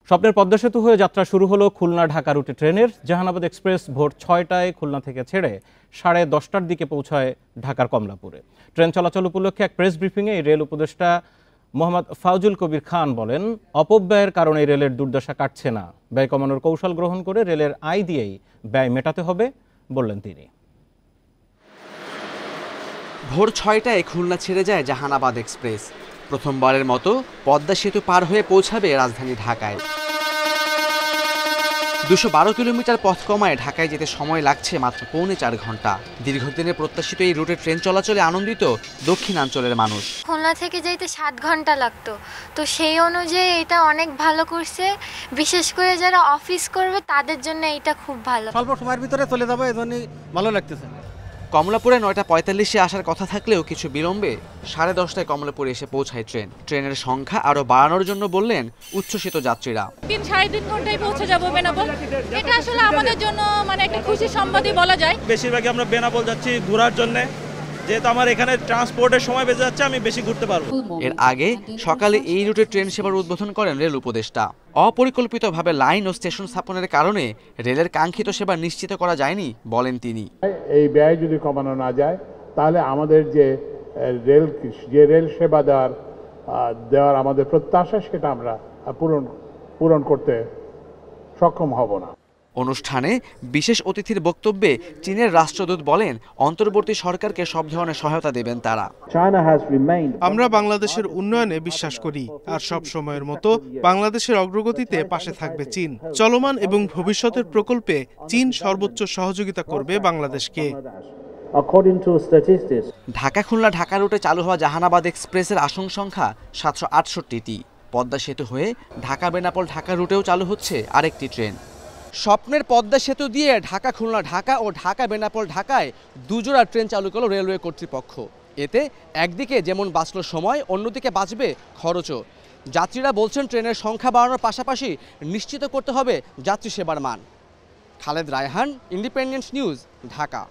স্বপ্নের পদ্মা সেতু হয়ে যাত্রা শুরু হলো খুলনা ঢাকা রুটে ট্রেনের। জাহানাবাদ এক্সপ্রেস ভোর ৬টায় খুলনা থেকে ছেড়ে 10:30টার দিকে পৌঁছায় ঢাকার কমলাপুরে। ট্রেন চলাচল উপলক্ষে এক প্রেস ব্রিফিংয়ে রেল উপদেষ্টা মোহাম্মদ ফাউজুল কবির খান বলেন, অপব্যয়ের কারণে রেলের দুর্দশা কাটছে না। ব্যয় কমানোর কৌশল গ্রহণ করে রেলের আয় দিয়েই ব্যয় মেটাতে হবে বললেন তিনি। ভোর ৬টায় খুলনা ছেড়ে যায় জাহানাবাদ এক্সপ্রেস। প্রথমবারের মতো পদ্মা সেতু পার হয়ে পৌঁছাবে রাজধানী ঢাকায়। ২১২ কিলোমিটার পথ কমায় ঢাকায় যেতে সময় লাগছে মাত্র পৌনে ৪ ঘন্টা। দীর্ঘদিনের প্রত্যাশিত এই রুটে ট্রেন চলাচলে আনন্দিত দক্ষিণাঞ্চলের মানুষ। খুলনা থেকে যাইতে 7 ঘন্টা লাগতো, তো সেই অনুযায়ী এটা অনেক ভালো করছে। বিশেষ করে যারা অফিস করবে তাদের জন্য এটা খুব ভালো। স্বল্প সময়ের ভিতরে চলে যাবে, এজন্যই ভালো লাগতেছে। কমলাপুরে ৯:৪৫-এ আসার কথা থাকলেও কিছু বিলম্বে 10:30টায় কমলাপুরে এসে পৌঁছায় ট্রেন। ট্রেনের সংখ্যা আরও বাড়ানোর জন্য বললেন উচ্ছ্বসিত যাত্রীরা। ৩-৩.৫ ঘন্টায় পৌঁছে যাবো বেনাপোল। এটা আসলে আমাদের জন্য একটা খুশি সংবাদই বলা যায়। বেশিরভাগই আমরা বেনাপোল যাচ্ছি ঘোরার জন্য, যেহেতু আমার এখানে ট্রান্সপোর্টের সময় বেঁচে যাচ্ছে, আমি বেশি ঘুরতে পারবো। এর আগে সকালে এই রুটে ট্রেন সেবার উদ্বোধন করেন রেল উপদেষ্টা। অপরিকল্পিতভাবে লাইন ও স্টেশন স্থাপনের কারণে রেলের কাঙ্ক্ষিত সেবা নিশ্চিত করা যায়নি বলেন তিনি। এই ব্যয় যদি কমানো না যায় তাহলে আমাদের যে রেল সেবা দেওয়ার আমাদের প্রত্যাশা সেটা আমরা পূরণ করতে সক্ষম হব না। অনুষ্ঠানে বিশেষ অতিথির বক্তব্যে চীনের রাষ্ট্রদূত বলেন, অন্তর্বর্তী সরকারকে সব ধরনের সহায়তা দেবেন তারা। আমরা বাংলাদেশের উন্নয়নে বিশ্বাস করি, আর সব সময়ের মতো বাংলাদেশের অগ্রগতিতে পাশে থাকবে চীন। চলমান এবং ভবিষ্যতের প্রকল্পে চীন সর্বোচ্চ সহযোগিতা করবে বাংলাদেশকে। ঢাকা খুলনা ঢাকা রুটে চালু হওয়া জাহানাবাদ এক্সপ্রেসের আসন সংখ্যা 768টি। পদ্মা সেতু হয়ে ঢাকা বেনাপোল ঢাকা রুটেও চালু হচ্ছে আরেকটি ট্রেন। স্বপ্নের পদ্মা সেতু দিয়ে ঢাকা খুলনা ঢাকা ও ঢাকা বেনাপোল ঢাকায় দুজোড়া ট্রেন চালু করল রেলওয়ে কর্তৃপক্ষ। এতে একদিকে যেমন বাঁচল সময়, অন্যদিকে বাঁচবে খরচও। যাত্রীরা বলছেন, ট্রেনের সংখ্যা বাড়ানোর পাশাপাশি নিশ্চিত করতে হবে যাত্রী সেবার মান। Khaled Raihan, independent news, Dhaka.